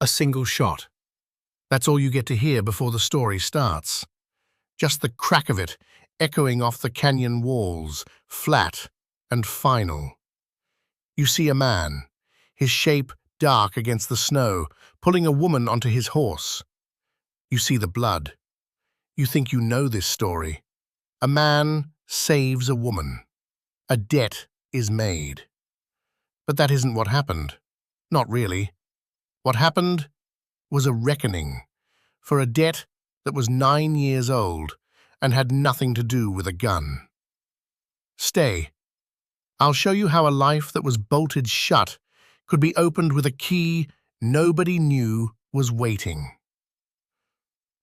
A single shot. That's all you get to hear before the story starts. Just the crack of it, echoing off the canyon walls, flat and final. You see a man, his shape dark against the snow, pulling a woman onto his horse. You see the blood. You think you know this story. A man saves a woman. A debt is made. But that isn't what happened. Not really. What happened was a reckoning for a debt that was 9 years old and had nothing to do with a gun. Stay. I'll show you how a life that was bolted shut could be opened with a key nobody knew was waiting.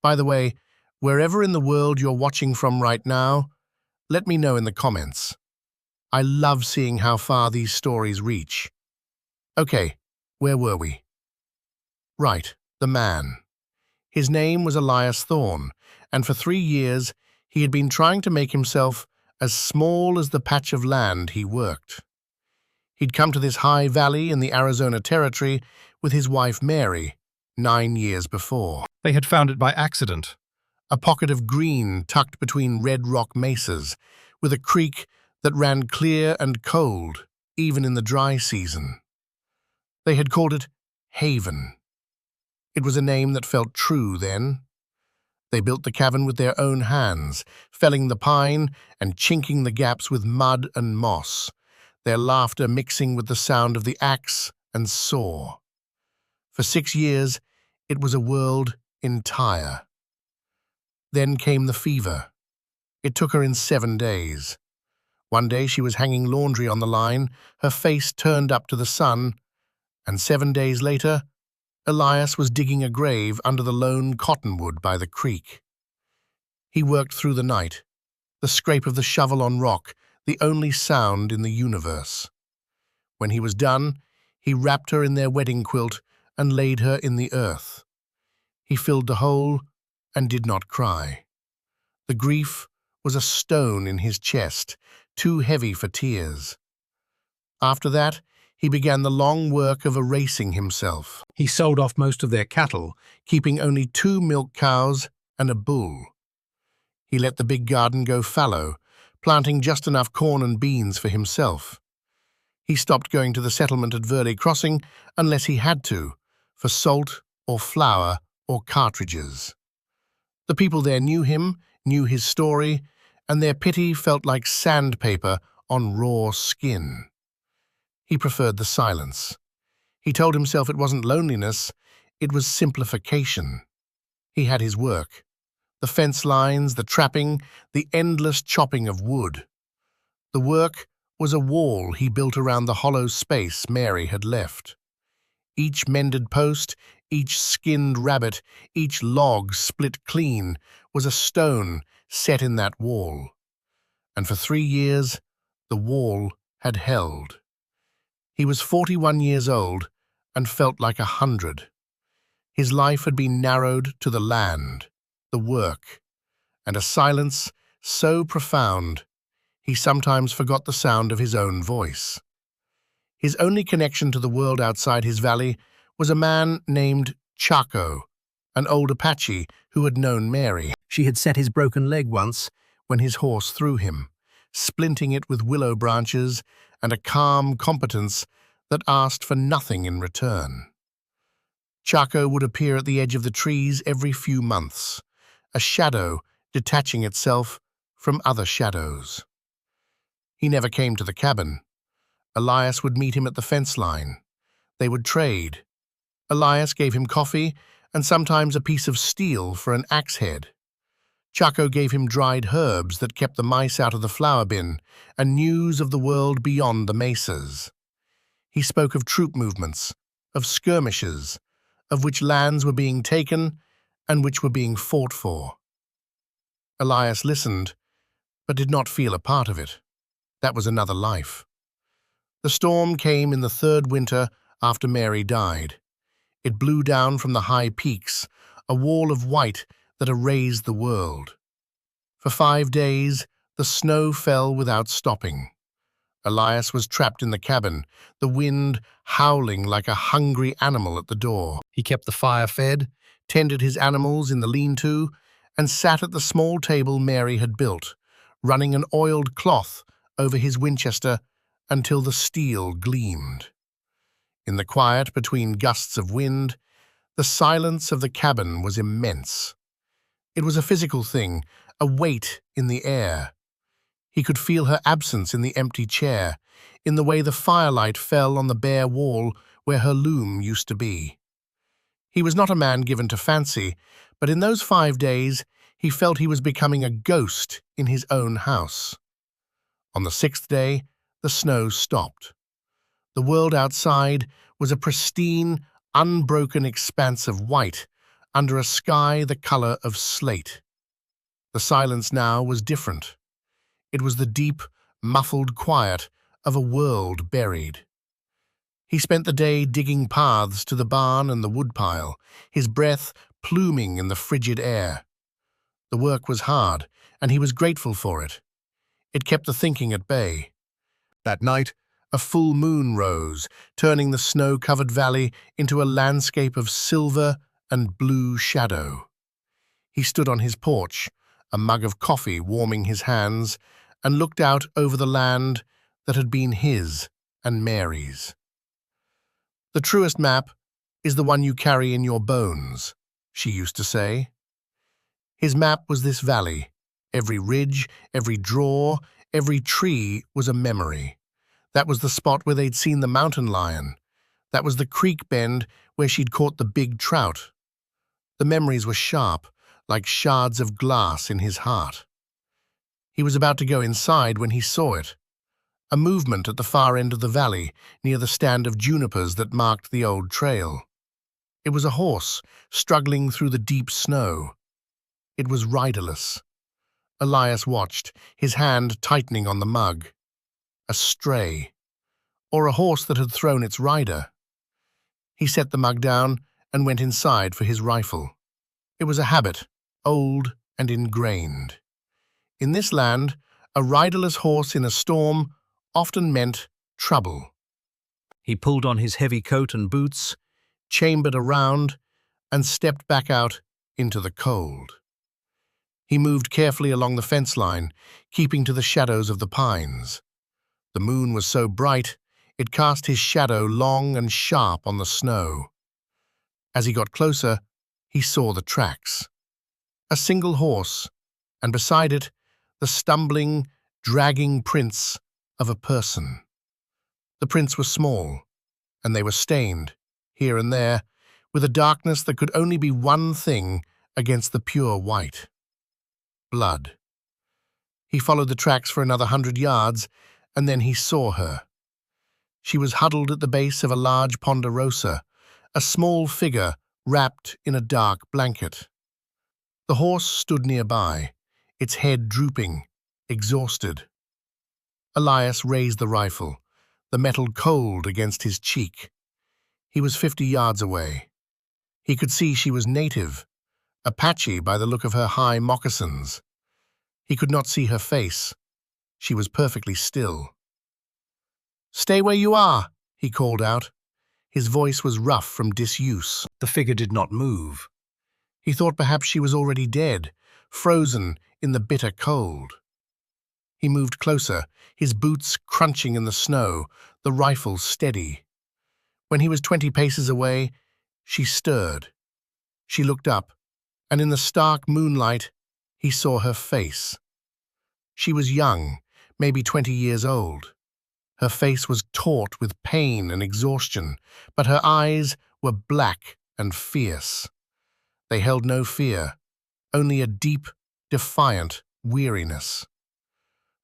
By the way, wherever in the world you're watching from right now, let me know in the comments. I love seeing how far these stories reach. Okay, where were we? Right, the man. His name was Elias Thorne, and for 3 years he had been trying to make himself as small as the patch of land he worked. He'd come to this high valley in the Arizona Territory with his wife Mary 9 years before. They had found it by accident. A pocket of green tucked between red rock mesas, with a creek that ran clear and cold, even in the dry season. They had called it Haven. It was a name that felt true then. They built the cabin with their own hands, felling the pine and chinking the gaps with mud and moss, their laughter mixing with the sound of the axe and saw. For 6 years, it was a world entire. Then came the fever. It took her in 7 days. One day she was hanging laundry on the line, her face turned up to the sun, and 7 days later, Elias was digging a grave under the lone cottonwood by the creek. He worked through the night, the scrape of the shovel on rock, the only sound in the universe. When he was done, he wrapped her in their wedding quilt and laid her in the earth. He filled the hole and did not cry. The grief was a stone in his chest, too heavy for tears. After that, he began the long work of erasing himself. He sold off most of their cattle, Keeping only 2 milk cows and a bull. He let the big garden go fallow, planting just enough corn and beans for himself. He stopped going to the settlement at Verley Crossing unless he had to, for salt or flour or cartridges. The people there knew him, knew his story, and their pity felt like sandpaper on raw skin. He preferred the silence. He told himself it wasn't loneliness, it was simplification. He had his work. The fence lines, the trapping, the endless chopping of wood. The work was a wall he built around the hollow space Mary had left. Each mended post, each skinned rabbit, each log split clean was a stone set in that wall. And for 3 years, the wall had held. He was 41 years old and felt like 100. His life had been narrowed to the land, the work, and a silence so profound he sometimes forgot the sound of his own voice. His only connection to the world outside his valley was a man named Chaco, an old Apache who had known Mary. She had set his broken leg once when his horse threw him, splinting it with willow branches and a calm competence that asked for nothing in return. Chaco would appear at the edge of the trees every few months, a shadow detaching itself from other shadows. He never came to the cabin. Elias would meet him at the fence line. They would trade. Elias gave him coffee and sometimes a piece of steel for an axe head. Chaco gave him dried herbs that kept the mice out of the flour bin and news of the world beyond the mesas. He spoke of troop movements, of skirmishes, of which lands were being taken and which were being fought for. Elias listened, but did not feel a part of it. That was another life. The storm came in the 3rd winter after Mary died. It blew down from the high peaks, a wall of white that erased the world. For 5 days, the snow fell without stopping. Elias was trapped in the cabin, the wind howling like a hungry animal at the door. He kept the fire fed, Tended his animals in the lean-to, and sat at the small table Mary had built, running an oiled cloth over his Winchester until the steel gleamed. In the quiet between gusts of wind, the silence of the cabin was immense. It was a physical thing, a weight in the air. He could feel her absence in the empty chair, in the way the firelight fell on the bare wall where her loom used to be. He was not a man given to fancy, but in those 5 days he felt he was becoming a ghost in his own house. On the 6th day, the snow stopped. The world outside was a pristine, unbroken expanse of white under a sky the color of slate. The silence now was different. It was the deep, muffled quiet of a world buried. He spent the day digging paths to the barn and the woodpile, his breath pluming in the frigid air. The work was hard, and he was grateful for it. It kept the thinking at bay. That night, a full moon rose, turning the snow-covered valley into a landscape of silver and blue shadow. He stood on his porch, a mug of coffee warming his hands, and looked out over the land that had been his and Mary's. "The truest map is the one you carry in your bones," she used to say. His map was this valley. Every ridge, every draw, every tree was a memory. That was the spot where they'd seen the mountain lion. That was the creek bend where she'd caught the big trout. The memories were sharp, like shards of glass in his heart. He was about to go inside when he saw it. A movement at the far end of the valley, near the stand of junipers that marked the old trail. It was a horse, struggling through the deep snow. It was riderless. Elias watched, his hand tightening on the mug. A stray, or a horse that had thrown its rider. He set the mug down and went inside for his rifle. It was a habit, old and ingrained. In this land, a riderless horse in a storm often meant trouble. he pulled on his heavy coat and boots, Chambered around, and stepped back out into the cold. He moved carefully along the fence line, keeping to the shadows of the pines. The moon was so bright, it cast his shadow long and sharp on the snow. As he got closer, he saw the tracks. A single horse, and beside it, the stumbling, dragging prints of a person. The prints were small, and they were stained, here and there, with a darkness that could only be one thing against the pure white. Blood. He followed the tracks for another 100 yards, and then he saw her. She was huddled at the base of a large ponderosa, a small figure wrapped in a dark blanket. The horse stood nearby, its head drooping, exhausted. Elias raised the rifle, the metal cold against his cheek. He was 50 yards away. He could see she was native, Apache by the look of her high moccasins. He could not see her face. She was perfectly still. "Stay where you are," he called out. His voice was rough from disuse. the figure did not move. He thought perhaps she was already dead, frozen in the bitter cold. He moved closer, his boots crunching in the snow, the rifle steady. When he was 20 paces away, she stirred. She looked up, and in the stark moonlight, he saw her face. She was young, maybe 20 years old. Her face was taut with pain and exhaustion, but her eyes were black and fierce. They held no fear, only a deep, defiant weariness.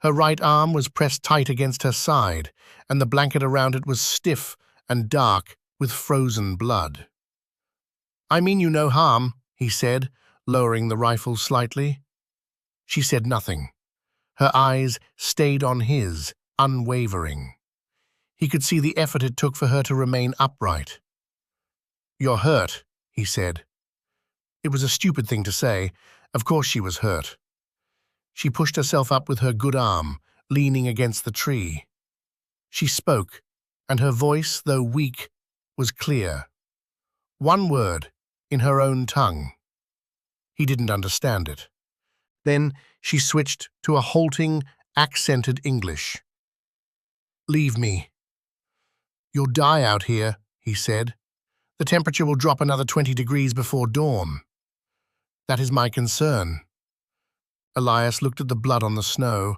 Her right arm was pressed tight against her side, and the blanket around it was stiff and dark with frozen blood. "I mean you no harm," he said, lowering the rifle slightly. She said nothing. Her eyes stayed on his, unwavering. He could see the effort it took for her to remain upright. "You're hurt," he said. It was a stupid thing to say. Of course she was hurt. She pushed herself up with her good arm, leaning against the tree. She spoke, and her voice, though weak, was clear. One word, in her own tongue. He didn't understand it. Then she switched to a halting, accented English. "Leave me. You'll die out here," he said. "The temperature will drop another 20 degrees before dawn. That is my concern." Elias looked at the blood on the snow,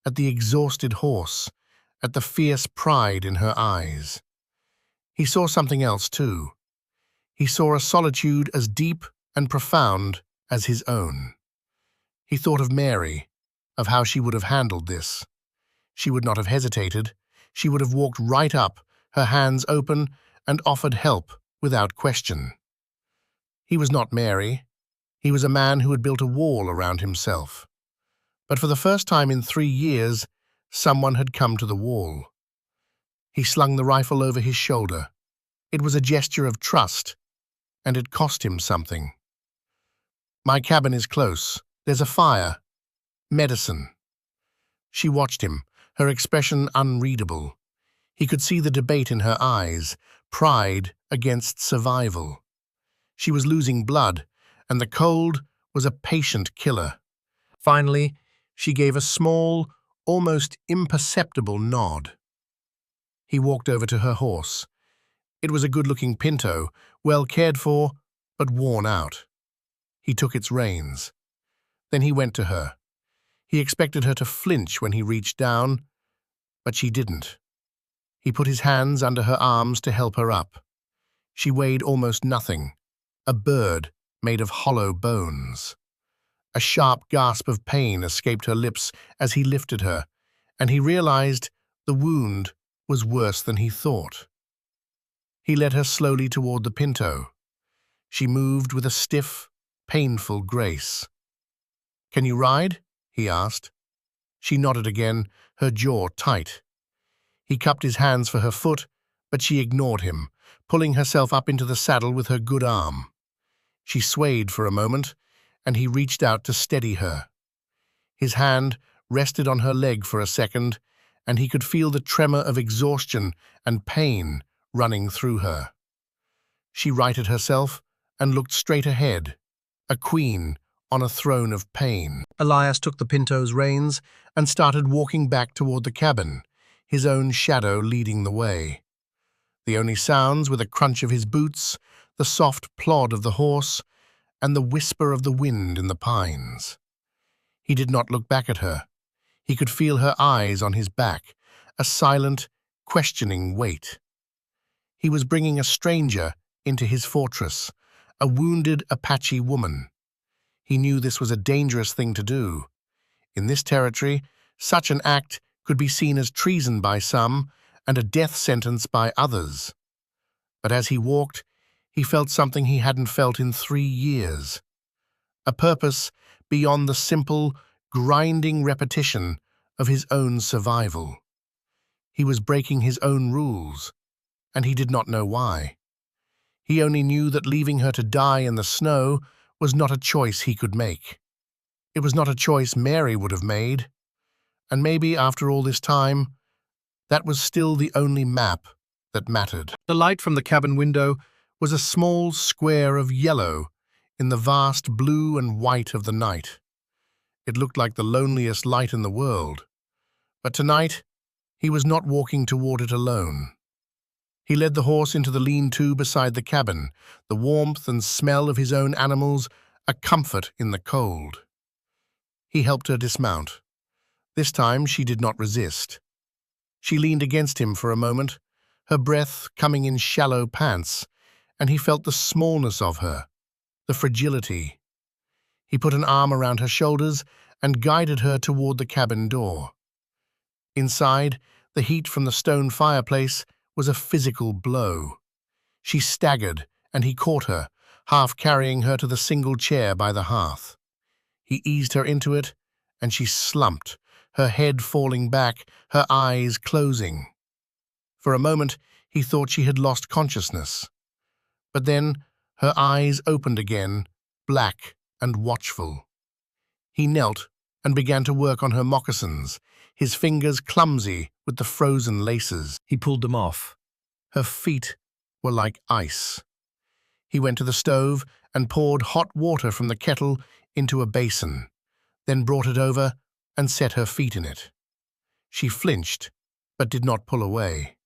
at the exhausted horse, at the fierce pride in her eyes. He saw something else, too. He saw a solitude as deep and profound as his own. He thought of Mary, of how she would have handled this. She would not have hesitated. She would have walked right up, her hands open, and offered help without question. He was not Mary. He was a man who had built a wall around himself. But for the first time in 3 years, someone had come to the wall. He slung the rifle over his shoulder. It was a gesture of trust, and it cost him something. "My cabin is close. There's a fire. Medicine." She watched him, her expression unreadable. He could see the debate in her eyes, pride against survival. She was losing blood, and the cold was a patient killer. Finally, she gave a small, almost imperceptible nod. He walked over to her horse. It was a good-looking pinto, well cared for, but worn out. He took its reins. Then he went to her. He expected her to flinch when he reached down, but she didn't. He put his hands under her arms to help her up. She weighed almost nothing, a bird made of hollow bones. A sharp gasp of pain escaped her lips as he lifted her, and he realized the wound was worse than he thought. He led her slowly toward the pinto. She moved with a stiff, painful grace. "Can you ride?" he asked. She nodded again, her jaw tight. He cupped his hands for her foot, but she ignored him, pulling herself up into the saddle with her good arm. She swayed for a moment, and he reached out to steady her. His hand rested on her leg for a second, and he could feel the tremor of exhaustion and pain running through her. She righted herself and looked straight ahead, a queen on a throne of pain. Elias took the pinto's reins and started walking back toward the cabin, his own shadow leading the way. The only sounds were the crunch of his boots, the soft plod of the horse, and the whisper of the wind in the pines. He did not look back at her. He could feel her eyes on his back, a silent, questioning weight. He was bringing a stranger into his fortress, a wounded Apache woman. He knew this was a dangerous thing to do. In this territory, such an act could be seen as treason by some and a death sentence by others. But as he walked, he felt something he hadn't felt in 3 years. A purpose beyond the simple, grinding repetition of his own survival. He was breaking his own rules, and he did not know why. He only knew that leaving her to die in the snow was not a choice he could make. It was not a choice Mary would have made, and maybe after all this time, that was still the only map that mattered. The light from the cabin window was a small square of yellow in the vast blue and white of the night. It looked like the loneliest light in the world, but tonight he was not walking toward it alone. He led the horse into the lean-to beside the cabin, the warmth and smell of his own animals a comfort in the cold. He helped her dismount. This time she did not resist. She leaned against him for a moment, her breath coming in shallow pants, and he felt the smallness of her, the fragility. He put an arm around her shoulders and guided her toward the cabin door. Inside, the heat from the stone fireplace was a physical blow. She staggered, and he caught her, half carrying her to the single chair by the hearth. He eased her into it, and she slumped, her head falling back, her eyes closing. For a moment, he thought she had lost consciousness. But then her eyes opened again, black and watchful. He knelt, and began to work on her moccasins, his fingers clumsy with the frozen laces. He pulled them off. Her feet were like ice. He went to the stove and poured hot water from the kettle into a basin, then brought it over and set her feet in it. She flinched, but did not pull away.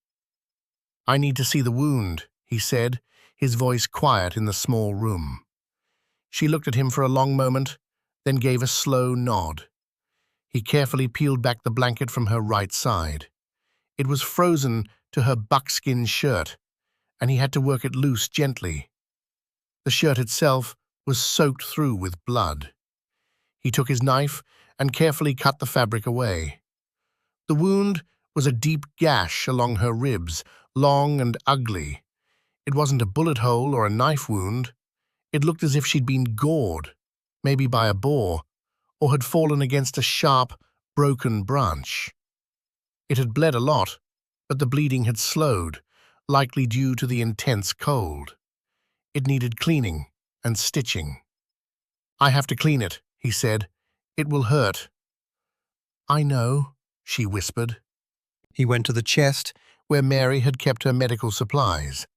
"I need to see the wound," he said, his voice quiet in the small room. She looked at him for a long moment, then gave a slow nod. He carefully peeled back the blanket from her right side. It was frozen to her buckskin shirt, and he had to work it loose gently. The shirt itself was soaked through with blood. He took his knife and carefully cut the fabric away. The wound was a deep gash along her ribs, long and ugly. It wasn't a bullet hole or a knife wound. It looked as if she'd been gored, maybe by a boar, or had fallen against a sharp, broken branch. It had bled a lot, but the bleeding had slowed, likely due to the intense cold. It needed cleaning and stitching. "I have to clean it," he said. "It will hurt." "I know," she whispered. He went to the chest. Where Mary had kept her medical supplies.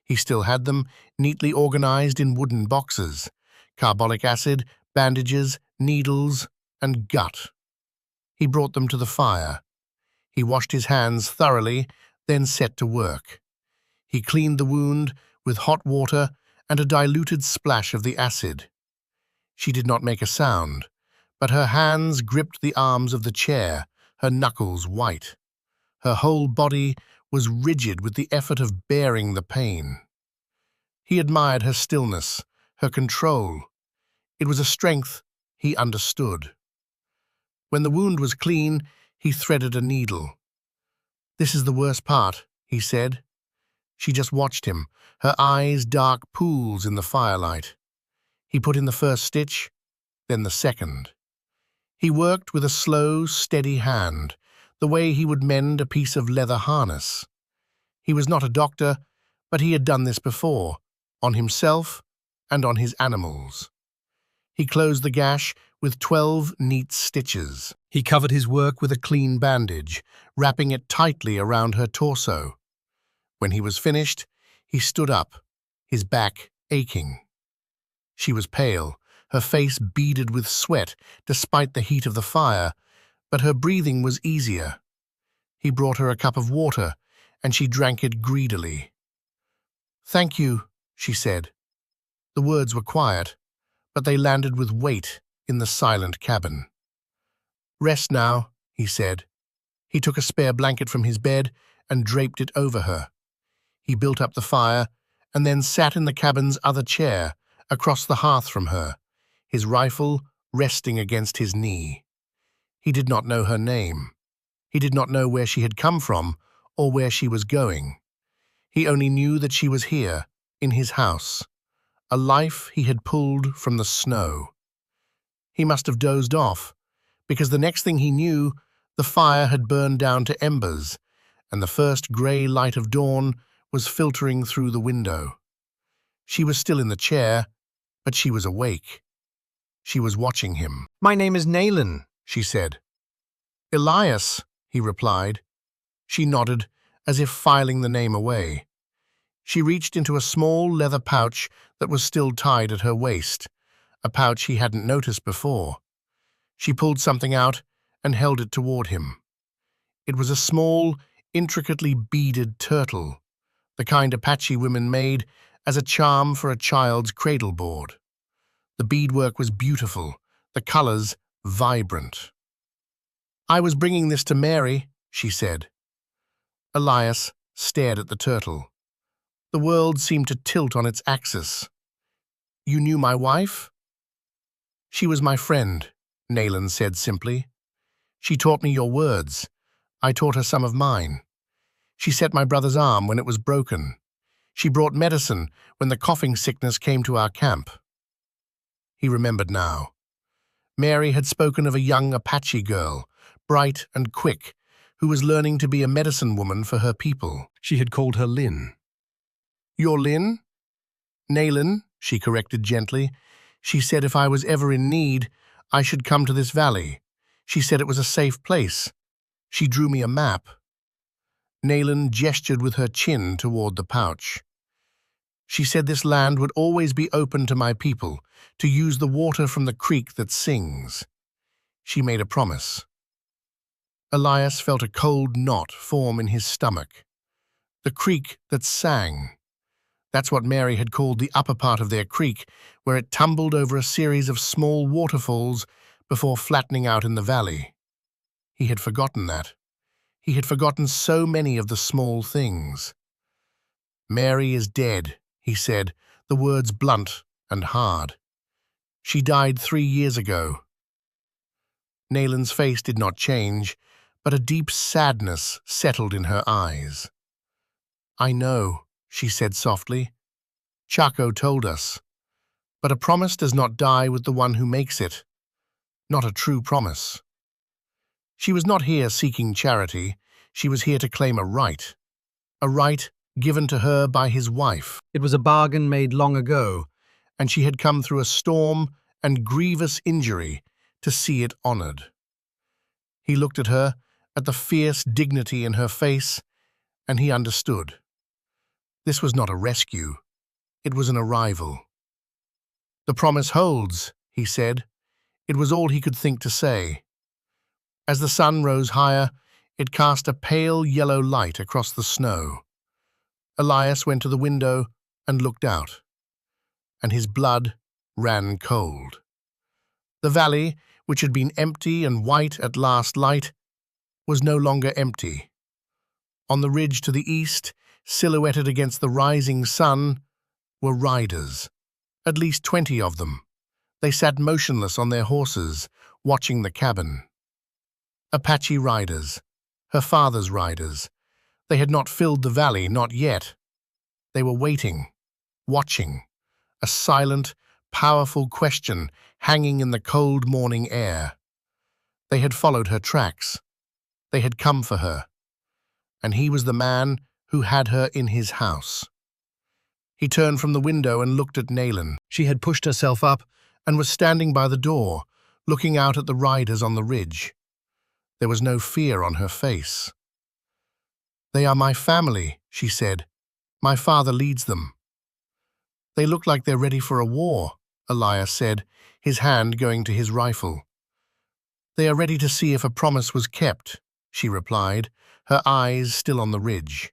He still had them, neatly organized in wooden boxes: carbolic acid, bandages, needles, and gut. He brought them to the fire. He washed his hands thoroughly, then set to work. He cleaned the wound with hot water and a diluted splash of the acid. She did not make a sound, but her hands gripped the arms of the chair, her knuckles white. Her whole body was rigid with the effort of bearing the pain. He admired her stillness, her control. It was a strength he understood. When the wound was clean, he threaded a needle. "This is the worst part," he said. She just watched him, her eyes dark pools in the firelight. He put in the first stitch, then the second. He worked with a slow, steady hand, the way he would mend a piece of leather harness. He was not a doctor, but he had done this before, on himself and on his animals. He closed the gash with 12 neat stitches. He covered his work with a clean bandage, wrapping it tightly around her torso. When he was finished, he stood up, his back aching. She was pale, her face beaded with sweat despite the heat of the fire, but her breathing was easier. He brought her a cup of water, and she drank it greedily. "Thank you," she said. The words were quiet, but they landed with weight in the silent cabin. "Rest now," he said. He took a spare blanket from his bed and draped it over her. He built up the fire and then sat in the cabin's other chair, across the hearth from her, his rifle resting against his knee. He did not know her name. He did not know where she had come from or where she was going. He only knew that she was here, in his house, a life he had pulled from the snow. He must have dozed off, because the next thing he knew, the fire had burned down to embers, and the first grey light of dawn was filtering through the window. She was still in the chair, but she was awake. She was watching him. "My name is Naylan," she said. "Elias," he replied. She nodded, as if filing the name away. She reached into a small leather pouch that was still tied at her waist, a pouch he hadn't noticed before. She pulled something out and held it toward him. It was a small, intricately beaded turtle, the kind Apache women made as a charm for a child's cradle board. The beadwork was beautiful, the colors vibrant. "I was bringing this to Mary," she said. Elias stared at the turtle. The world seemed to tilt on its axis. "You knew my wife?" "She was my friend," Naylan said simply. "She taught me your words. I taught her some of mine. She set my brother's arm when it was broken. She brought medicine when the coughing sickness came to our camp." He remembered now. Mary had spoken of a young Apache girl, bright and quick, who was learning to be a medicine woman for her people. She had called her Lynn. "You're Lynn?" "Naylan," she corrected gently. "She said if I was ever in need, I should come to this valley. She said it was a safe place. She drew me a map. Nayland gestured with her chin toward the pouch. She said this land would always be open to my people, to use the water from the creek that sings. She made a promise. Elias felt a cold knot form in his stomach. The creek that sang. That's what Mary had called the upper part of their creek, where it tumbled over a series of small waterfalls before flattening out in the valley. He had forgotten that. He had forgotten so many of the small things. "Mary is dead," he said, the words blunt and hard. "She died 3 years ago." Nayland's face did not change, but a deep sadness settled in her eyes. "I know," she said softly. "Chaco told us. But a promise does not die with the one who makes it. Not a true promise." She was not here seeking charity. She was here to claim a right given to her by his wife. It was a bargain made long ago, And she had come through a storm and grievous injury to see it honored. He looked at her, at the fierce dignity in her face, and he understood. This was not a rescue. It was an arrival. "The promise holds," he said. It was all he could think to say. As the sun rose higher, it cast a pale yellow light across the snow. Elias went to the window and looked out, and his blood ran cold. The valley, which had been empty and white at last light, was no longer empty. On the ridge to the east, silhouetted against the rising sun, were riders, at least 20 of them. They sat motionless on their horses, watching the cabin. Apache riders, her father's riders. They had not filled the valley, not yet. They were waiting, watching, a silent, powerful question hanging in the cold morning air. They had followed her tracks. They had come for her. And he was the man who had her in his house. He turned from the window and looked at Nayland. She had pushed herself up and was standing by the door, looking out at the riders on the ridge. There was no fear on her face. "They are my family," she said. "My father leads them." "They look like they're ready for a war," Elias said, his hand going to his rifle. "They are ready to see if a promise was kept," she replied, her eyes still on the ridge.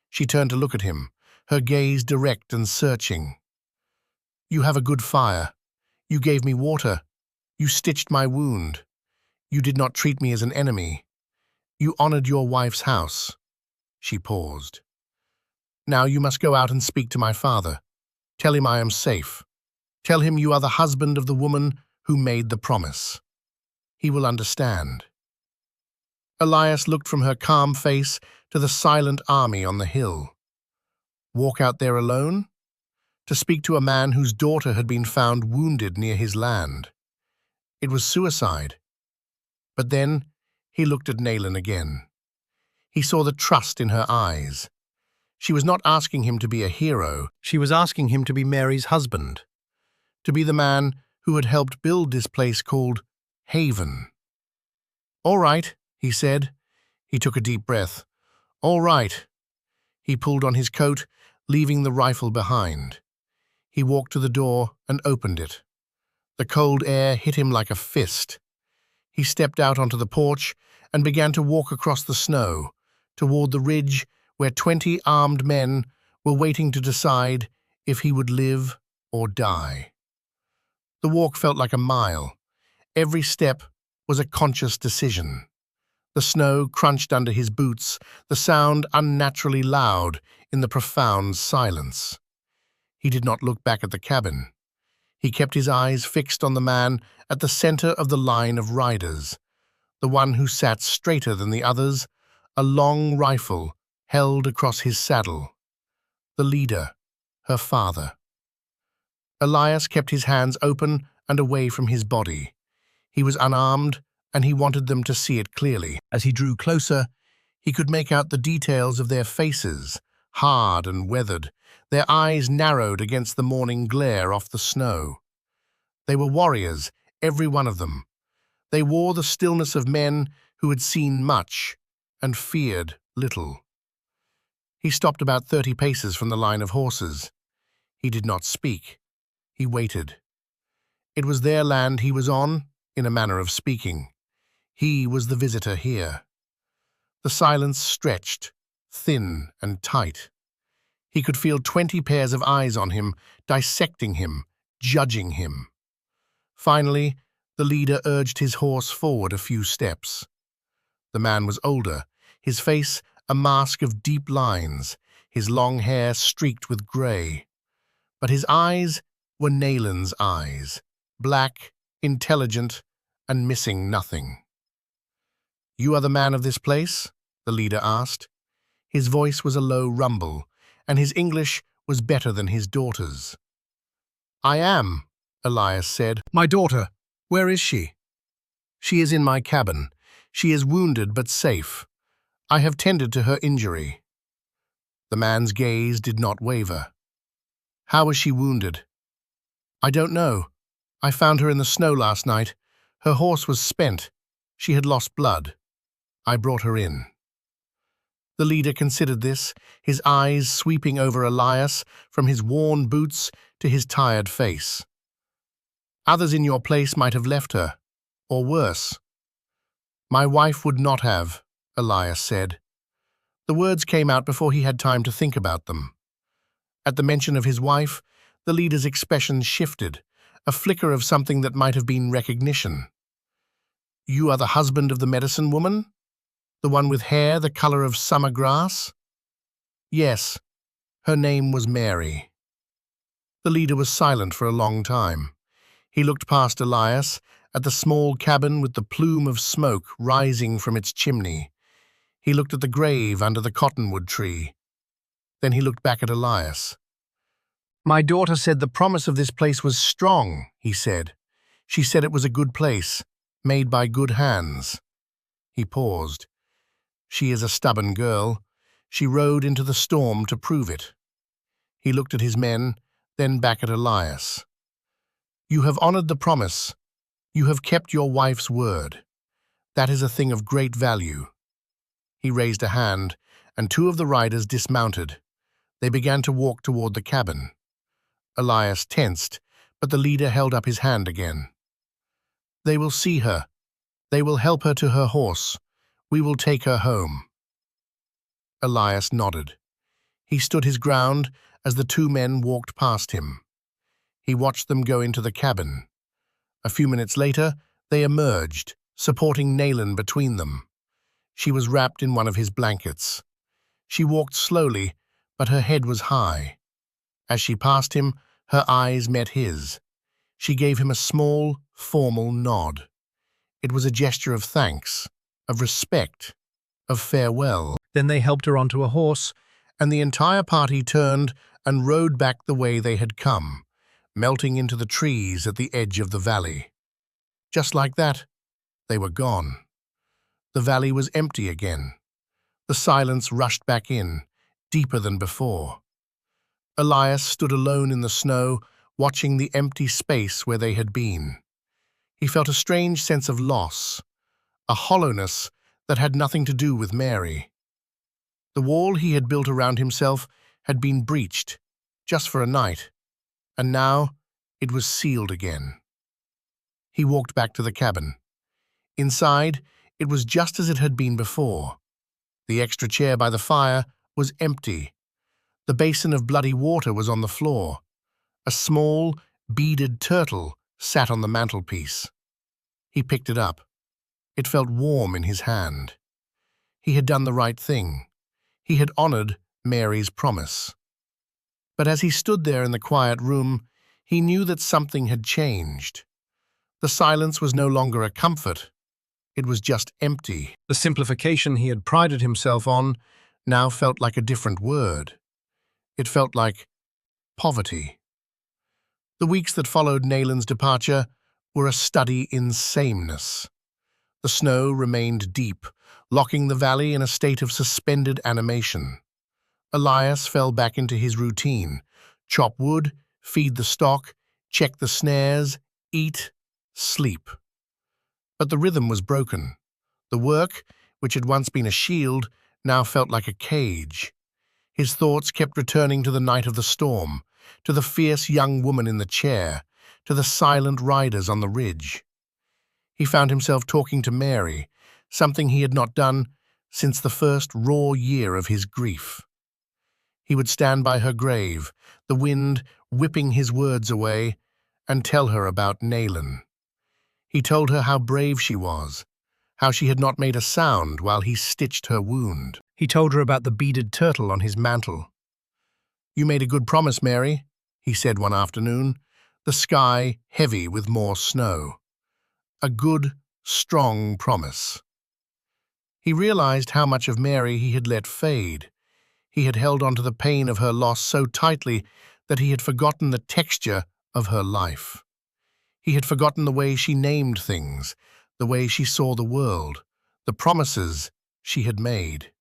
She turned to look at him, her gaze direct and searching. "You have a good fire. You gave me water. You stitched my wound. You did not treat me as an enemy. You honored your wife's house." She paused. "Now you must go out and speak to my father. Tell him I am safe. Tell him you are the husband of the woman who made the promise. He will understand." Elias looked from her calm face to the silent army on the hill. Walk out there alone? To speak to a man whose daughter had been found wounded near his land. It was suicide. But then he looked at Nayland again. He saw the trust in her eyes. She was not asking him to be a hero. She was asking him to be Mary's husband, to be the man who had helped build this place called Haven. "All right," he said. He took a deep breath. "All right." He pulled on his coat, leaving the rifle behind. He walked to the door and opened it. The cold air hit him like a fist. He stepped out onto the porch and began to walk across the snow, toward the ridge where 20 armed men were waiting to decide if he would live or die. The walk felt like a mile. Every step was a conscious decision. The snow crunched under his boots, the sound unnaturally loud in the profound silence. He did not look back at the cabin. He kept his eyes fixed on the man at the center of the line of riders, the one who sat straighter than the others, a long rifle held across his saddle. The leader, her father. Elias kept his hands open and away from his body. He was unarmed, and he wanted them to see it clearly. As he drew closer, he could make out the details of their faces, hard and weathered, their eyes narrowed against the morning glare off the snow. They were warriors, every one of them. They wore the stillness of men who had seen much and feared little. He stopped about 30 paces from the line of horses. He did not speak. He waited. It was their land he was on, in a manner of speaking. He was the visitor here. The silence stretched, thin and tight. He could feel 20 pairs of eyes on him, dissecting him, judging him. Finally, the leader urged his horse forward a few steps. The man was older, his face a mask of deep lines, his long hair streaked with grey. But his eyes were Nalen's eyes, black, intelligent, and missing nothing. "You are the man of this place?" the leader asked. His voice was a low rumble, and his English was better than his daughter's. "I am," Elias said. My daughter, where is she? "She is in my cabin. She is wounded but safe. I have tended to her injury." The man's gaze did not waver. "How was she wounded?" "I don't know. I found her in the snow last night. Her horse was spent. She had lost blood. I brought her in." The leader considered this, his eyes sweeping over Elias from his worn boots to his tired face. "Others in your place might have left her, or worse." "My wife would not have," Elias said. The words came out before he had time to think about them. At the mention of his wife, the leader's expression shifted, a flicker of something that might have been recognition. "You are the husband of the medicine woman? The one with hair the color of summer grass?" "Yes, her name was Mary." The leader was silent for a long time. He looked past Elias at the small cabin with the plume of smoke rising from its chimney. He looked at the grave under the cottonwood tree. Then he looked back at Elias. "My daughter said the promise of this place was strong," he said. "She said it was a good place, made by good hands." He paused. "She is a stubborn girl. She rode into the storm to prove it." He looked at his men, then back at Elias. "You have honored the promise. You have kept your wife's word. That is a thing of great value." He raised a hand, and 2 of the riders dismounted. They began to walk toward the cabin. Elias tensed, but the leader held up his hand again. "They will see her. They will help her to her horse. We will take her home." Elias nodded. He stood his ground as the 2 men walked past him. He watched them go into the cabin. A few minutes later, they emerged, supporting Nalen between them. She was wrapped in one of his blankets. She walked slowly, but her head was high. As she passed him, her eyes met his. She gave him a small, formal nod. It was a gesture of thanks, of respect, of farewell. Then they helped her onto a horse, And the entire party turned and rode back the way they had come, melting into the trees at the edge of the valley. Just like that, they were gone. The valley was empty again. The silence rushed back in, deeper than before. Elias stood alone in the snow, watching the empty space where they had been. He felt a strange sense of loss, a hollowness that had nothing to do with Mary. The wall he had built around himself had been breached, just for a night, and now it was sealed again. He walked back to the cabin. Inside, it was just as it had been before. The extra chair by the fire was empty. The basin of bloody water was on the floor. A small, beaded turtle sat on the mantelpiece. He picked it up. It felt warm in his hand. He had done the right thing. He had honored Mary's promise. But as he stood there in the quiet room, he knew that something had changed. The silence was no longer a comfort. It was just empty. The simplification he had prided himself on now felt like a different word. It felt like poverty. The weeks that followed Nalen's departure were a study in sameness. The snow remained deep, locking the valley in a state of suspended animation. Elias fell back into his routine: chop wood, feed the stock, check the snares, eat, sleep. But the rhythm was broken. The work, which had once been a shield, now felt like a cage. His thoughts kept returning to the night of the storm, to the fierce young woman in the chair, to the silent riders on the ridge. He found himself talking to Mary, something he had not done since the first raw year of his grief. He would stand by her grave, the wind whipping his words away, and tell her about Naylan. He told her how brave she was, how she had not made a sound while he stitched her wound. He told her about the beaded turtle on his mantle. "You made a good promise, Mary," he said one afternoon, the sky heavy with more snow. A good, strong promise. He realized how much of Mary he had let fade. He had held on to the pain of her loss so tightly that he had forgotten the texture of her life. He had forgotten the way she named things, the way she saw the world, the promises she had made.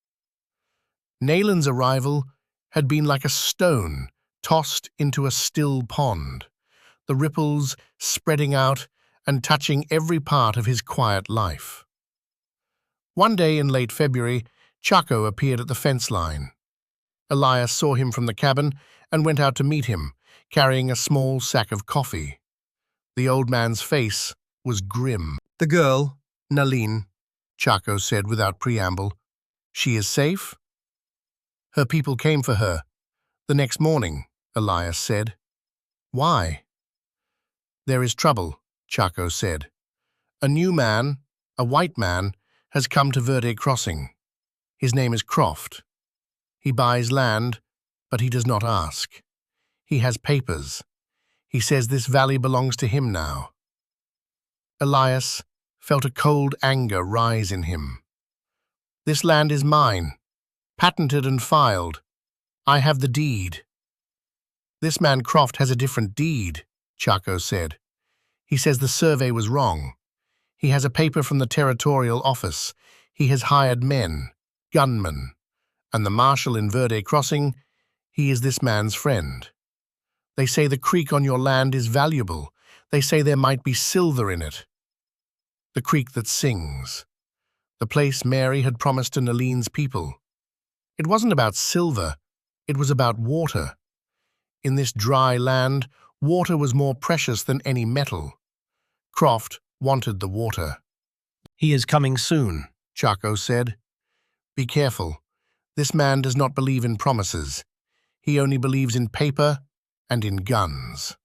Naylan's arrival had been like a stone tossed into a still pond, the ripples spreading out and touching every part of his quiet life. One day in late February, Chaco appeared at the fence line. Elias saw him from the cabin and went out to meet him, carrying a small sack of coffee. The old man's face was grim. The girl, "Nalin," Chaco said without preamble. "She is safe?" "Her people came for her the next morning," Elias said. "Why?" "There is trouble," Chaco said. "A new man, a white man, has come to Verde Crossing. His name is Croft. He buys land, but he does not ask. He has papers. He says this valley belongs to him now." Elias felt a cold anger rise in him. "This land is mine, patented and filed. I have the deed." "This man Croft has a different deed," Chaco said. "He says the survey was wrong. He has a paper from the territorial office. He has hired men, gunmen, and the marshal in Verde Crossing, he is this man's friend. They say the creek on your land is valuable. They say there might be silver in it. The creek that sings. The place Mary had promised to Nalin's people. It wasn't about silver, it was about water. In this dry land, water was more precious than any metal. Croft wanted the water. "He is coming soon," Chaco said. "Be careful. This man does not believe in promises. He only believes in paper and in guns."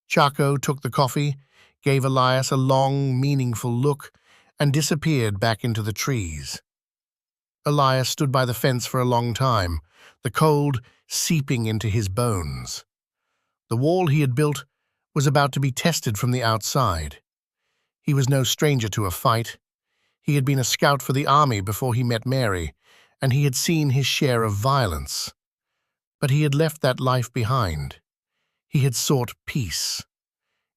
Chaco took the coffee, gave Elias a long, meaningful look, and disappeared back into the trees. Elias stood by the fence for a long time, the cold seeping into his bones. The wall he had built was about to be tested from the outside. He was no stranger to a fight. He had been a scout for the army before he met Mary, and he had seen his share of violence. But he had left that life behind. He had sought peace.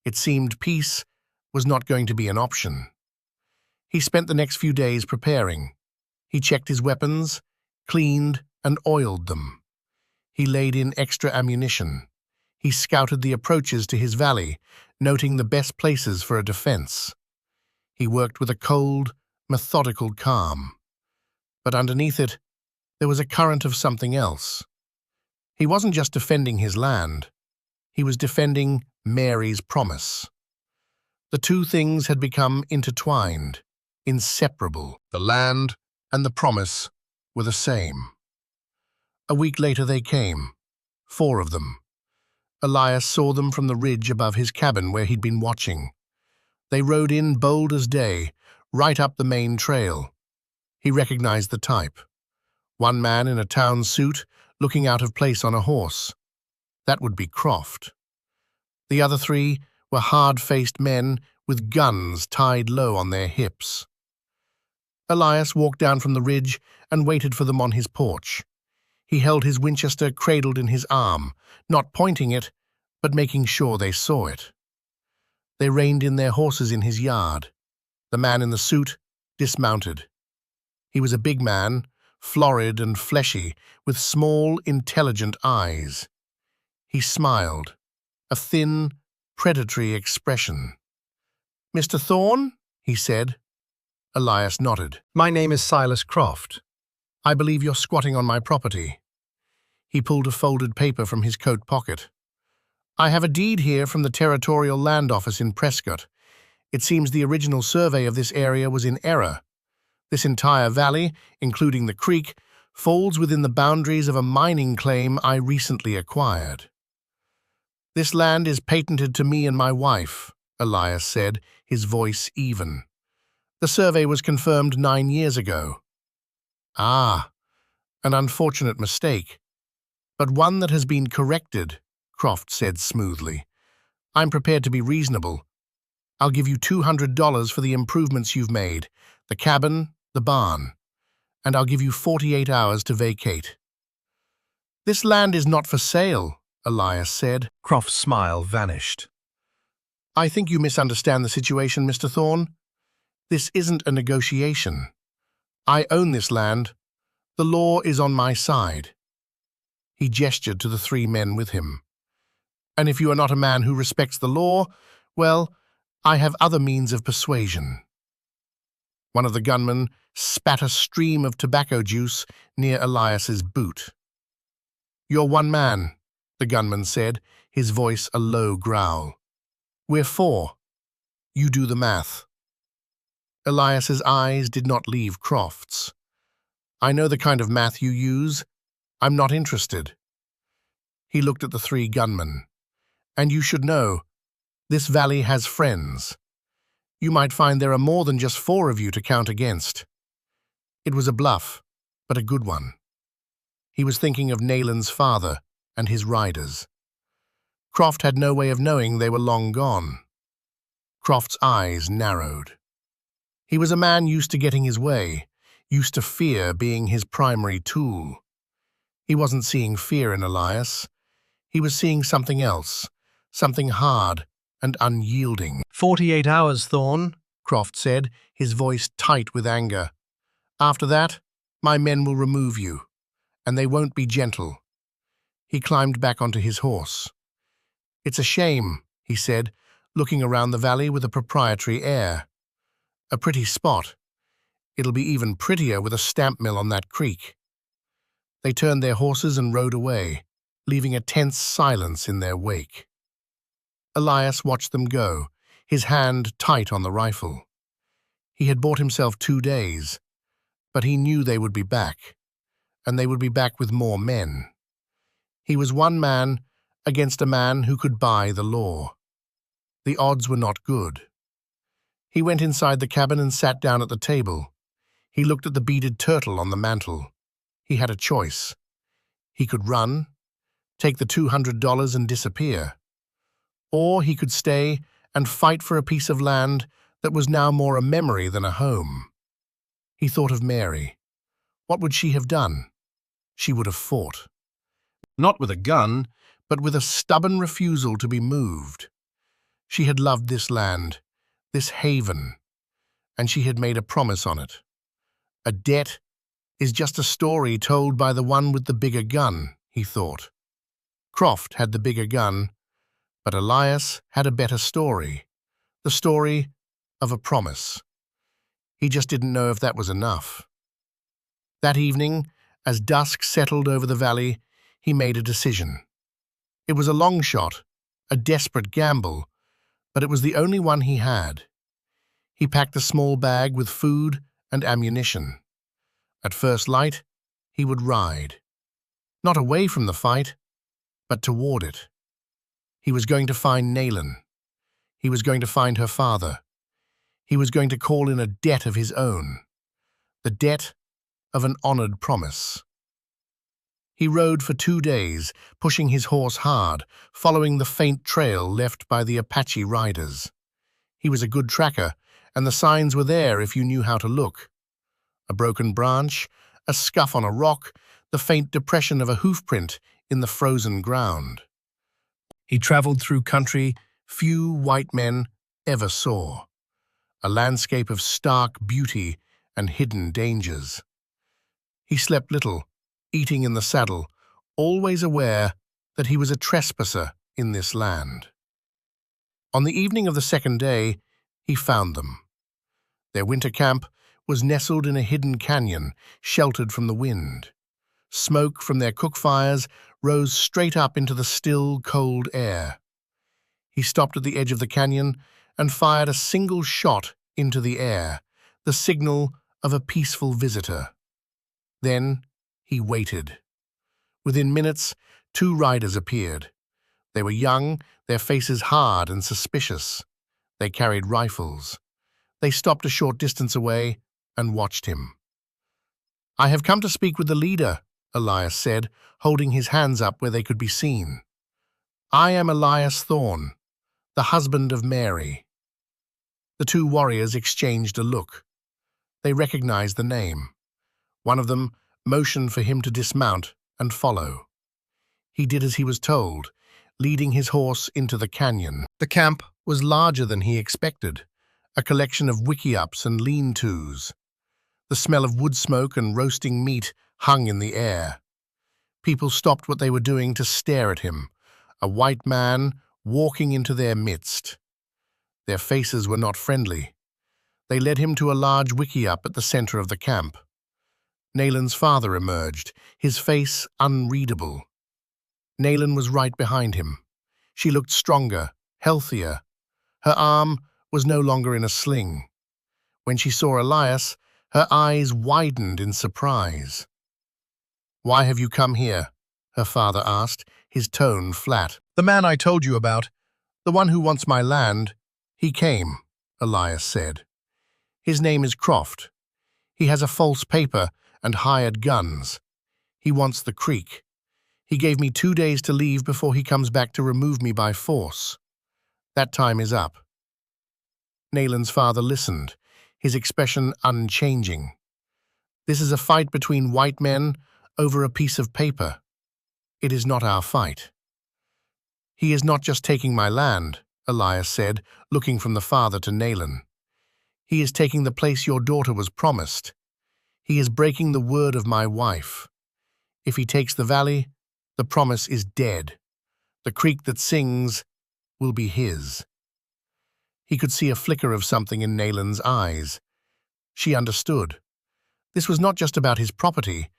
It seemed peace was not going to be an option. He spent the next few days preparing. He checked his weapons, cleaned and oiled them. He laid in extra ammunition. He scouted the approaches to his valley, noting the best places for a defense. He worked with a cold, methodical calm. But underneath it, there was a current of something else. He wasn't just defending his land. He was defending Mary's promise. The two things had become intertwined, inseparable. The land and the promise were the same. A week later they came, 4 of them. Elias saw them from the ridge above his cabin where he'd been watching. They rode in bold as day, right up the main trail. He recognized the type. One man in a town suit, looking out of place on a horse. That would be Croft. The other 3 were hard-faced men with guns tied low on their hips. Elias walked down from the ridge and waited for them on his porch. He held his Winchester cradled in his arm, not pointing it, but making sure they saw it. They reined in their horses in his yard. The man in the suit dismounted. He was a big man, florid and fleshy, with small, intelligent eyes. He smiled, a thin, predatory expression. "Mr. Thorne?" he said. Elias nodded. My name is Silas Croft. I believe you're squatting on my property. He pulled a folded paper from his coat pocket. I have a deed here from the Territorial Land Office in Prescott. It seems the original survey of this area was in error. This entire valley, including the creek, falls within the boundaries of a mining claim I recently acquired. This land is patented to me and my wife, Elias said, his voice even. The survey was confirmed 9 years ago. Ah, an unfortunate mistake. But one that has been corrected, Croft said smoothly. I'm prepared to be reasonable. I'll give you $200 for the improvements you've made, the cabin, the barn, and I'll give you 48 hours to vacate. This land is not for sale, Elias said. Croft's smile vanished. I think you misunderstand the situation, Mr. Thorne. This isn't a negotiation. I own this land. The law is on my side. He gestured to the 3 men with him. And if you are not a man who respects the law, well, I have other means of persuasion. One of the gunmen spat a stream of tobacco juice near Elias's boot. You're one man, the gunman said, his voice a low growl. We're 4. You do the math. Elias's eyes did not leave Croft's. I know the kind of math you use. I'm not interested. He looked at the 3 gunmen. And you should know, this valley has friends. You might find there are more than just 4 of you to count against. It was a bluff, but a good one. He was thinking of Nayland's father and his riders. Croft had no way of knowing they were long gone. Croft's eyes narrowed. He was a man used to getting his way, used to fear being his primary tool. He wasn't seeing fear in Elias. He was seeing something else, something hard and unyielding. 48 hours, Thorne, Croft said, his voice tight with anger. After that, my men will remove you, and they won't be gentle. He climbed back onto his horse. It's a shame, he said, looking around the valley with a proprietary air. A pretty spot. It'll be even prettier with a stamp mill on that creek. They turned their horses and rode away, leaving a tense silence in their wake. Elias watched them go, his hand tight on the rifle. He had bought himself 2 days, but he knew they would be back, and they would be back with more men. He was one man against a man who could buy the law. The odds were not good. He went inside the cabin and sat down at the table. He looked at the beaded turtle on the mantel. He had a choice. He could run, take the $200 and disappear. Or he could stay and fight for a piece of land that was now more a memory than a home. He thought of Mary. What would she have done? She would have fought. Not with a gun, but with a stubborn refusal to be moved. She had loved this land, this haven, and she had made a promise on it. A debt is just a story told by the one with the bigger gun, he thought. Croft had the bigger gun, but Elias had a better story, the story of a promise. He just didn't know if that was enough. That evening, as dusk settled over the valley, he made a decision. It was a long shot, a desperate gamble, but it was the only one he had. He packed a small bag with food and ammunition. At first light, he would ride. Not away from the fight, but toward it. He was going to find Nayland. He was going to find her father. He was going to call in a debt of his own, the debt of an honored promise. He rode for 2 days, pushing his horse hard, following the faint trail left by the Apache riders. He was a good tracker, and the signs were there if you knew how to look. A broken branch, a scuff on a rock, the faint depression of a hoofprint in the frozen ground. He traveled through country few white men ever saw, a landscape of stark beauty and hidden dangers. He slept little, eating in the saddle, always aware that he was a trespasser in this land. On the evening of the second day, he found them. Their winter camp was nestled in a hidden canyon, sheltered from the wind. Smoke from their cook fires rose straight up into the still, cold air. He stopped at the edge of the canyon and fired a single shot into the air, the signal of a peaceful visitor. Then he waited. Within minutes, 2 riders appeared. They were young, their faces hard and suspicious. They carried rifles. They stopped a short distance away and watched him. "I have come to speak with the leader," Elias said, holding his hands up where they could be seen. "I am Elias Thorne, the husband of Mary." The 2 warriors exchanged a look. They recognized the name. One of them motioned for him to dismount and follow. He did as he was told, leading his horse into the canyon. The camp was larger than he expected, a collection of wickiups and lean-tos. The smell of wood smoke and roasting meat hung in the air. People stopped what they were doing to stare at him, a white man walking into their midst. Their faces were not friendly. They led him to a large wickiup at the center of the camp. Nalan's father emerged, his face unreadable. Nalan was right behind him. She looked stronger, healthier. Her arm was no longer in a sling. When she saw Elias, her eyes widened in surprise. "Why have you come here?" her father asked, his tone flat. "The man I told you about, "The one who wants my land, he came," Elias said. "His name is Croft. He has a false paper and hired guns. He wants the creek. He gave me 2 days to leave before he comes back to remove me by force. That time is up." Nalan's father listened, his expression unchanging. "This is a fight between white men over a piece of paper. It is not our fight." "He is not just taking my land," Elias said, looking from the father to Nalan. "He is taking the place your daughter was promised. He is breaking the word of my wife. If he takes the valley, the promise is dead. The creek that sings will be his." He could see a flicker of something in Nalan's eyes. She understood. This was not just about his property.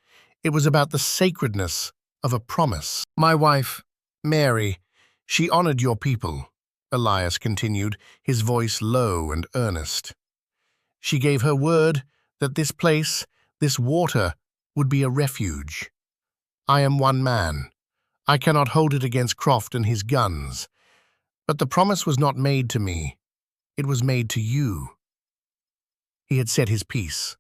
It was about the sacredness of a promise. "My wife, Mary, she honored your people," Elias continued, his voice low and earnest. "She gave her word that this place, this water, would be a refuge. I am one man. I cannot hold it against Croft and his guns. But the promise was not made to me. It was made to you." He had said his piece.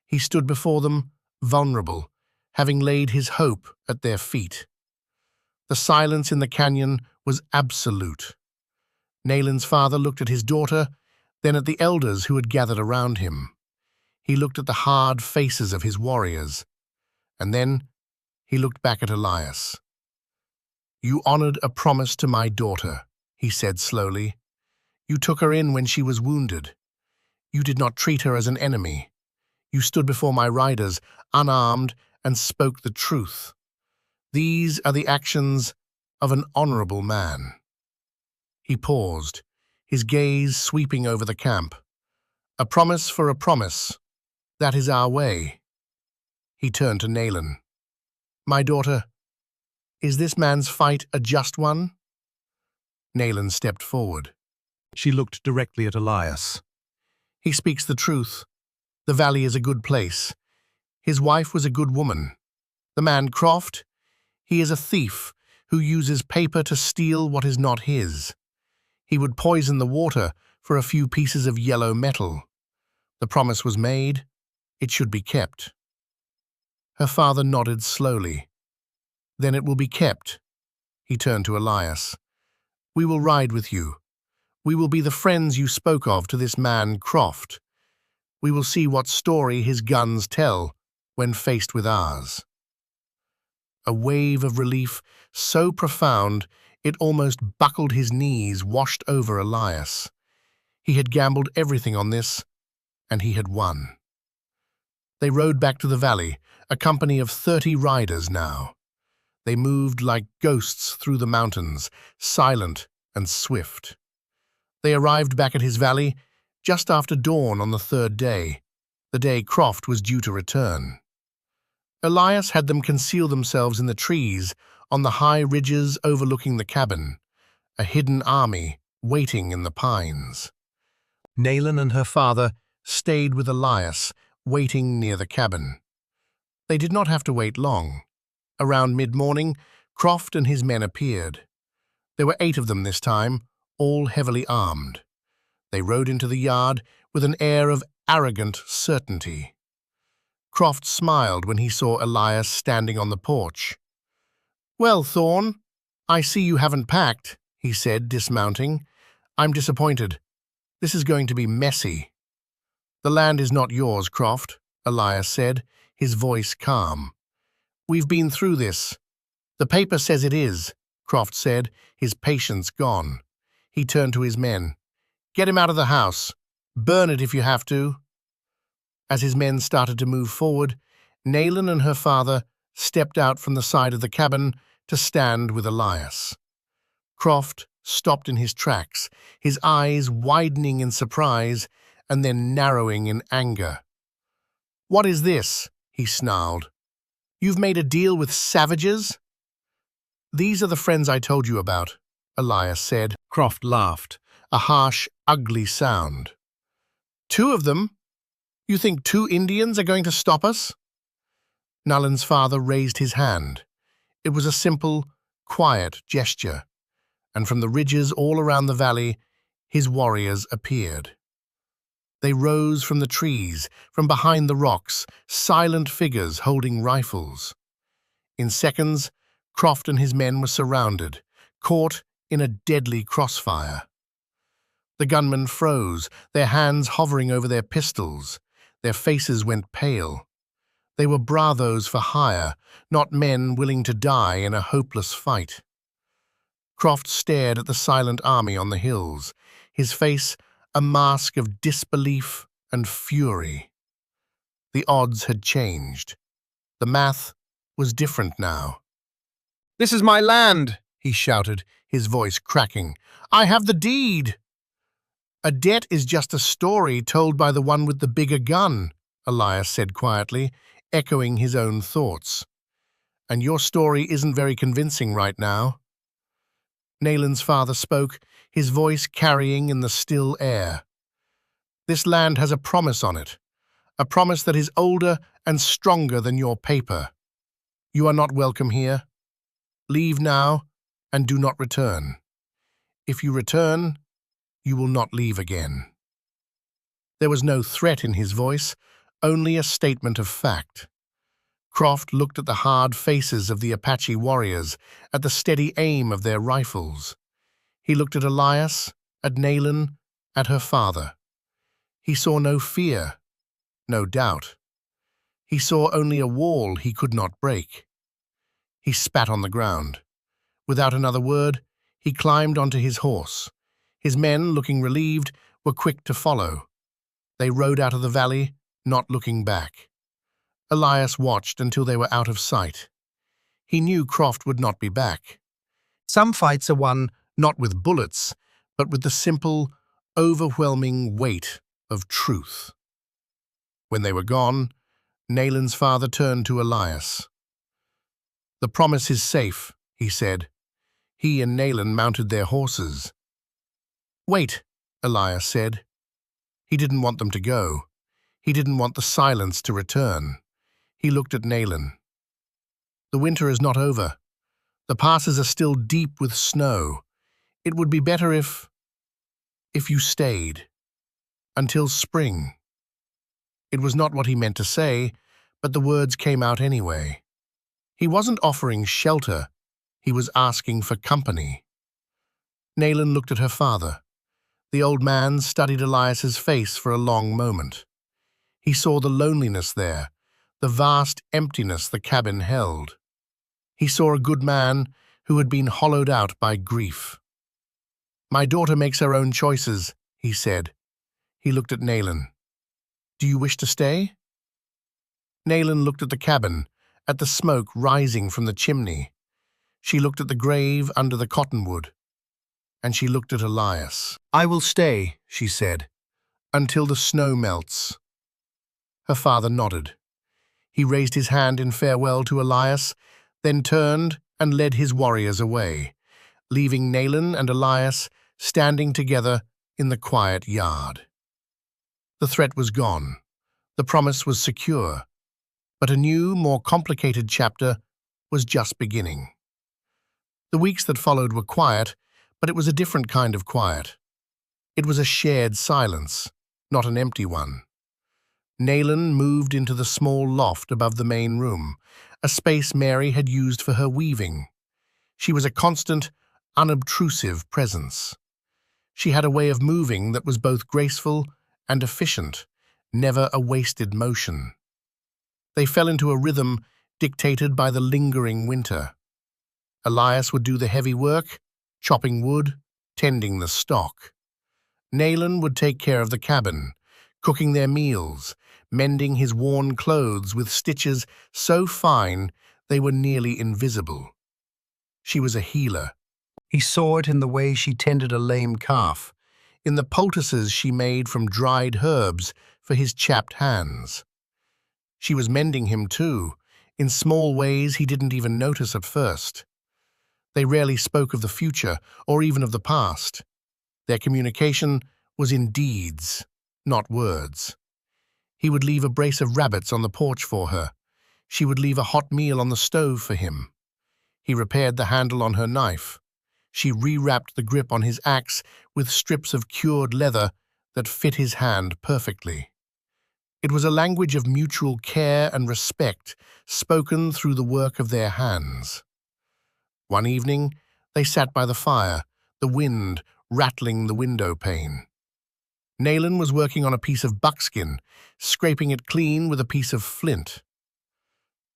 He stood before them, vulnerable, having laid his hope at their feet. The silence in the canyon was absolute. Nalan's father looked at his daughter, then at the elders who had gathered around him. He looked at the hard faces of his warriors, and then he looked back at Elias. "You honored a promise to my daughter," he said slowly. "You took her in when she was wounded. You did not treat her as an enemy. You stood before my riders, unarmed, and spoke the truth. These are the actions of an honorable man." He paused, his gaze sweeping over the camp. "A promise for a promise. That is our way." He turned to Nalan. "My daughter, is this man's fight a just one?" Nalan stepped forward. She looked directly at Elias. "He speaks the truth. The valley is a good place. His wife was a good woman. The man Croft, he is a thief who uses paper to steal what is not his. He would poison the water for a few pieces of yellow metal. The promise was made. It should be kept." Her father nodded slowly. "Then it will be kept." He turned to Elias. "We will ride with you. We will be the friends you spoke of to this man Croft. We will see what story his guns tell when faced with ours." A wave of relief so profound it almost buckled his knees washed over Elias. He had gambled everything on this, and he had won. They rode back to the valley, a company of 30 riders now. They moved like ghosts through the mountains, silent and swift. They arrived back at his valley just after dawn on the third day, the day Croft was due to return. Elias had them conceal themselves in the trees on the high ridges overlooking the cabin, a hidden army waiting in the pines. Nayland and her father stayed with Elias, waiting near the cabin. They did not have to wait long. Around mid-morning, Croft and his men appeared. There were 8 of them this time, all heavily armed. They rode into the yard with an air of arrogant certainty. Croft smiled when he saw Elias standing on the porch. "Well, Thorn, I see you haven't packed," he said, dismounting. "I'm disappointed. This is going to be messy." "The land is not yours, Croft," Elias said, his voice calm. "We've been through this." "The paper says it is," Croft said, his patience gone. He turned to his men. "Get him out of the house. Burn it if you have to." As his men started to move forward, Nayland and her father stepped out from the side of the cabin to stand with Elias. Croft stopped in his tracks, his eyes widening in surprise and then narrowing in anger. "What is this?" he snarled. "You've made a deal with savages?" "These are the friends I told you about," Elias said. Croft laughed, a harsh, ugly sound. "2 of them? You think 2 Indians are going to stop us?" Nayland's father raised his hand. It was a simple, quiet gesture, and from the ridges all around the valley, his warriors appeared. They rose from the trees, from behind the rocks, silent figures holding rifles. In seconds, Croft and his men were surrounded, caught in a deadly crossfire. The gunmen froze, their hands hovering over their pistols. Their faces went pale. They were bravos for hire, not men willing to die in a hopeless fight. Croft stared at the silent army on the hills, his face a mask of disbelief and fury. The odds had changed. The math was different now. "This is my land!" he shouted, his voice cracking. "I have the deed!" "A debt is just a story told by the one with the bigger gun," Elias said quietly, echoing his own thoughts. "And your story isn't very convincing right now." Nayland's father spoke, his voice carrying in the still air. "This land has a promise on it, a promise that is older and stronger than your paper. You are not welcome here. Leave now and do not return. If you return, you will not leave again." There was no threat in his voice, only a statement of fact. Croft looked at the hard faces of the Apache warriors, at the steady aim of their rifles. He looked at Elias, at Nayland, at her father. He saw no fear, no doubt. He saw only a wall he could not break. He spat on the ground. Without another word, he climbed onto his horse. His men, looking relieved, were quick to follow. They rode out of the valley, not looking back. Elias watched until they were out of sight. He knew Croft would not be back. Some fights are won not with bullets, but with the simple, overwhelming weight of truth. When they were gone, Nayland's father turned to Elias. "The promise is safe," he said. He and Nayland mounted their horses. "Wait," Elias said. He didn't want them to go. He didn't want the silence to return. He looked at Nayland. "The winter is not over. The passes are still deep with snow. It would be better if you stayed. Until spring." It was not what he meant to say, but the words came out anyway. He wasn't offering shelter. He was asking for company. Nayland looked at her father. The old man studied Elias's face for a long moment. He saw the loneliness there, the vast emptiness the cabin held. He saw a good man who had been hollowed out by grief. "My daughter makes her own choices," he said. He looked at Nayland. "Do you wish to stay?" Nayland looked at the cabin, at the smoke rising from the chimney. She looked at the grave under the cottonwood. And she looked at Elias. "I will stay," she said. until the snow melts. Her father nodded. He raised his hand in farewell to Elias, then turned and led his warriors away, leaving Naylan and Elias standing together in the quiet yard. The threat was gone. The promise was secure. But a new, more complicated chapter was just beginning. The weeks that followed were quiet, but it was a different kind of quiet. It was a shared silence, not an empty one. Naylan moved into the small loft above the main room, a space Mary had used for her weaving. She was a constant, unobtrusive presence. She had a way of moving that was both graceful and efficient, never a wasted motion. They fell into a rhythm dictated by the lingering winter. Elias would do the heavy work, chopping wood, tending the stock. Naylan would take care of the cabin, cooking their meals, mending his worn clothes with stitches so fine they were nearly invisible. She was a healer. He saw it in the way she tended a lame calf, in the poultices she made from dried herbs for his chapped hands. She was mending him too, in small ways he didn't even notice at first. They rarely spoke of the future or even of the past. Their communication was in deeds, not words. He would leave a brace of rabbits on the porch for her. She would leave a hot meal on the stove for him. He repaired the handle on her knife. She rewrapped the grip on his axe with strips of cured leather that fit his hand perfectly. It was a language of mutual care and respect, spoken through the work of their hands. One evening, they sat by the fire, the wind rattling the window pane. Naylan was working on a piece of buckskin, scraping it clean with a piece of flint.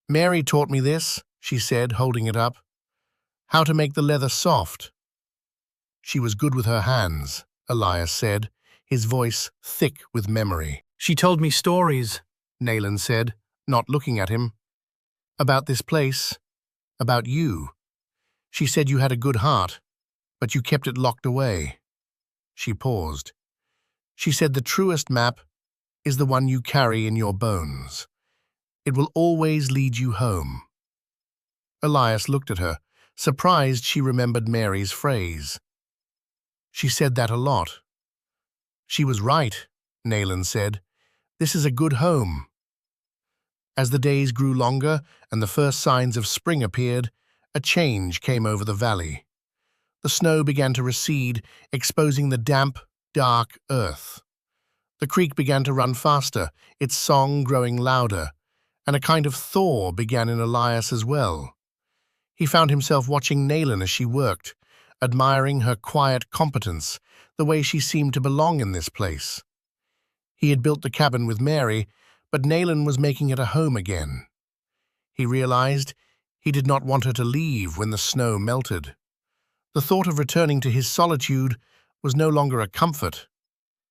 "Mary taught me this," she said, holding it up. "How to make the leather soft." "She was good with her hands," Elias said, his voice thick with memory. "She told me stories," Naylan said, not looking at him. "About this place, about you. She said you had a good heart, but you kept it locked away." She paused. "She said the truest map is the one you carry in your bones. It will always lead you home." Elias looked at her, surprised she remembered Mary's phrase. "She said that a lot." "She was right," Naylan said. "This is a good home." As the days grew longer and the first signs of spring appeared, a change came over the valley. The snow began to recede, exposing the damp, dark earth. The creek began to run faster, its song growing louder, and a kind of thaw began in Elias as well. He found himself watching Naylan as she worked, admiring her quiet competence, the way she seemed to belong in this place. He had built the cabin with Mary, but Naylan was making it a home again. He realized he did not want her to leave when the snow melted. The thought of returning to his solitude was no longer a comfort.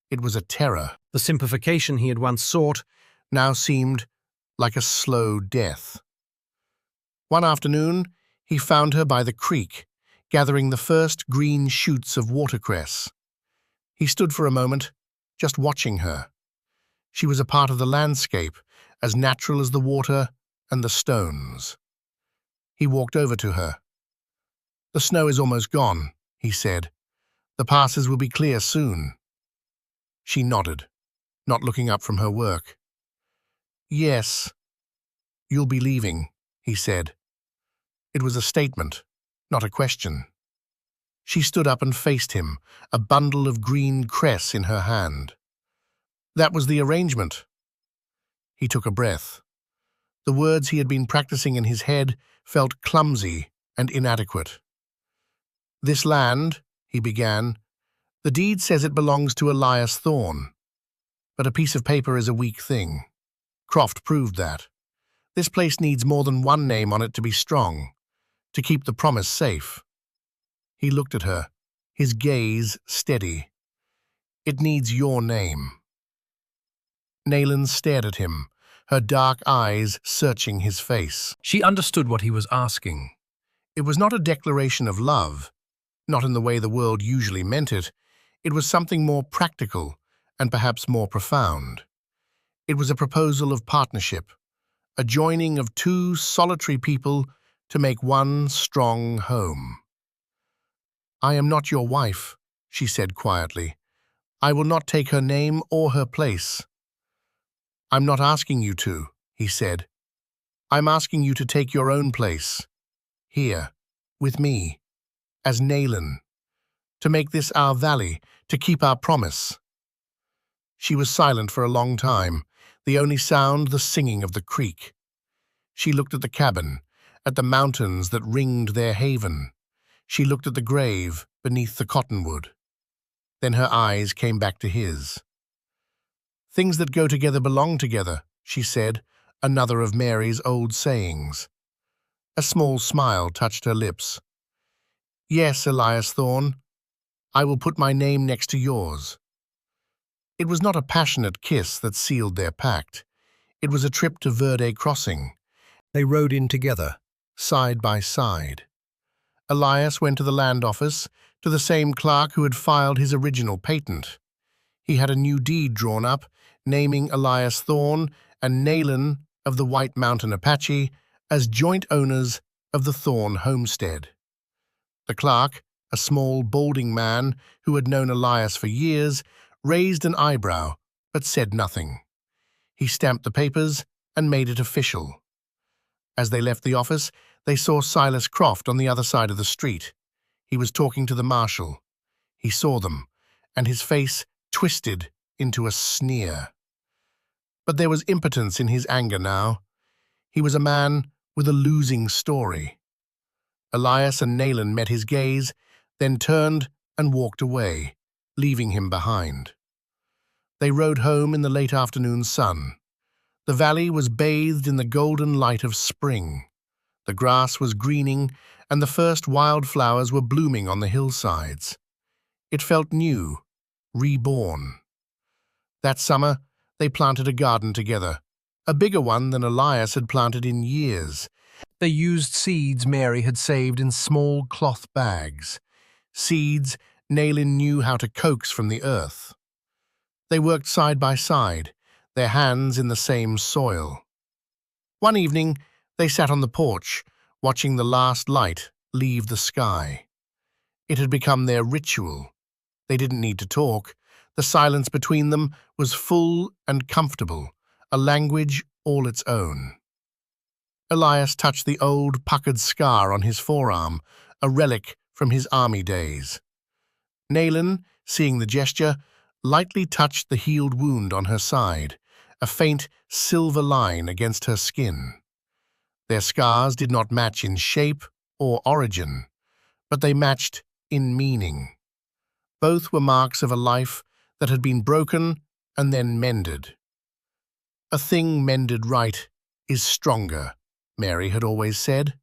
It was a terror. The simplification he had once sought Now seemed like a slow death. One afternoon, he found her by the creek, gathering the first green shoots of watercress. He stood for a moment, just watching her. She was a part of the landscape, as natural as the water and the stones. He walked over to her. "The snow is almost gone," he said. "The passes will be clear soon." She nodded, not looking up from her work. "Yes, you'll be leaving," he said. It was a statement, not a question. She stood up and faced him, a bundle of green cress in her hand. "That was the arrangement." He took a breath. The words he had been practicing in his head felt clumsy and inadequate. "This land," he began, "the deed says it belongs to Elias Thorne. But a piece of paper is a weak thing. Croft proved that. This place needs more than one name on it to be strong, to keep the promise safe." He looked at her, his gaze steady. "It needs your name." Naylan stared at him, her dark eyes searching his face. She understood what he was asking. It was not a declaration of love, not in the way the world usually meant it. It was something more practical, and perhaps more profound. It was a proposal of partnership, a joining of two solitary people to make one strong home. "I am not your wife," she said quietly. "I will not take her name or her place." "I'm not asking you to," he said. "I'm asking you to take your own place, here, with me, as Nayland, to make this our valley, to keep our promise." She was silent for a long time, the only sound the singing of the creek. She looked at the cabin, at the mountains that ringed their haven. She looked at the grave beneath the cottonwood. Then her eyes came back to his. "Things that go together belong together," she said, another of Mary's old sayings. A small smile touched her lips. "Yes, Elias Thorne, I will put my name next to yours." It was not a passionate kiss that sealed their pact. It was a trip to Verde Crossing. They rode in together, side by side. Elias went to the land office, to the same clerk who had filed his original patent. He had a new deed drawn up, naming Elias Thorne and Nayland of the White Mountain Apache as joint owners of the Thorne homestead. The clerk, a small, balding man who had known Elias for years, raised an eyebrow, but said nothing. He stamped the papers and made it official. As they left the office, they saw Silas Croft on the other side of the street. He was talking to the marshal. He saw them, and his face twisted into a sneer. But there was impotence in his anger now. He was a man with a losing story. Elias and Nayland met his gaze, then turned and walked away, leaving him behind. They rode home in the late afternoon sun. The valley was bathed in the golden light of spring. The grass was greening, and the first wildflowers were blooming on the hillsides. It felt new, reborn. That summer, they planted a garden together, a bigger one than Elias had planted in years. They used seeds Mary had saved in small cloth bags, seeds Nayland knew how to coax from the earth. They worked side by side, their hands in the same soil. One evening, they sat on the porch, watching the last light leave the sky. It had become their ritual. They didn't need to talk. The silence between them was full and comfortable, a language all its own. Elias touched the old, puckered scar on his forearm, a relic from his army days. Nayland, seeing the gesture, lightly touched the healed wound on her side, a faint silver line against her skin. Their scars did not match in shape or origin, but they matched in meaning. Both were marks of a life that had been broken and then mended. "A thing mended right is stronger," Mary had always said.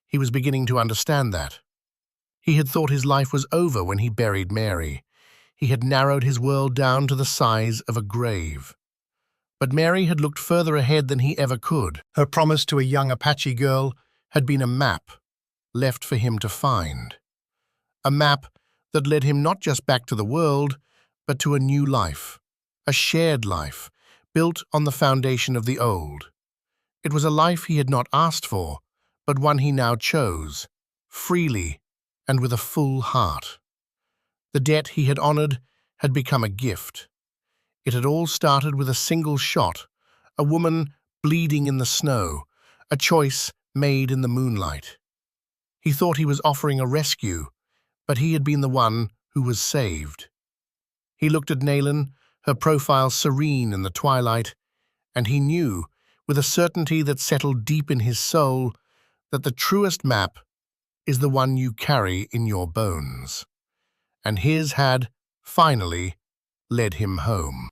He was beginning to understand that. He had thought his life was over when he buried Mary. He had narrowed his world down to the size of a grave. But Mary had looked further ahead than he ever could. Her promise to a young Apache girl had been a map left for him to find. A map that led him not just back to the world, but to a new life, a shared life, built on the foundation of the old. It was a life he had not asked for, but one he now chose, freely and with a full heart. The debt he had honored had become a gift. It had all started with a single shot, a woman bleeding in the snow, a choice made in the moonlight. He thought he was offering a rescue, but he had been the one who was saved. He looked at Nayland, her profile serene in the twilight, and he knew, with a certainty that settled deep in his soul, that the truest map is the one you carry in your bones. And his had, finally, led him home.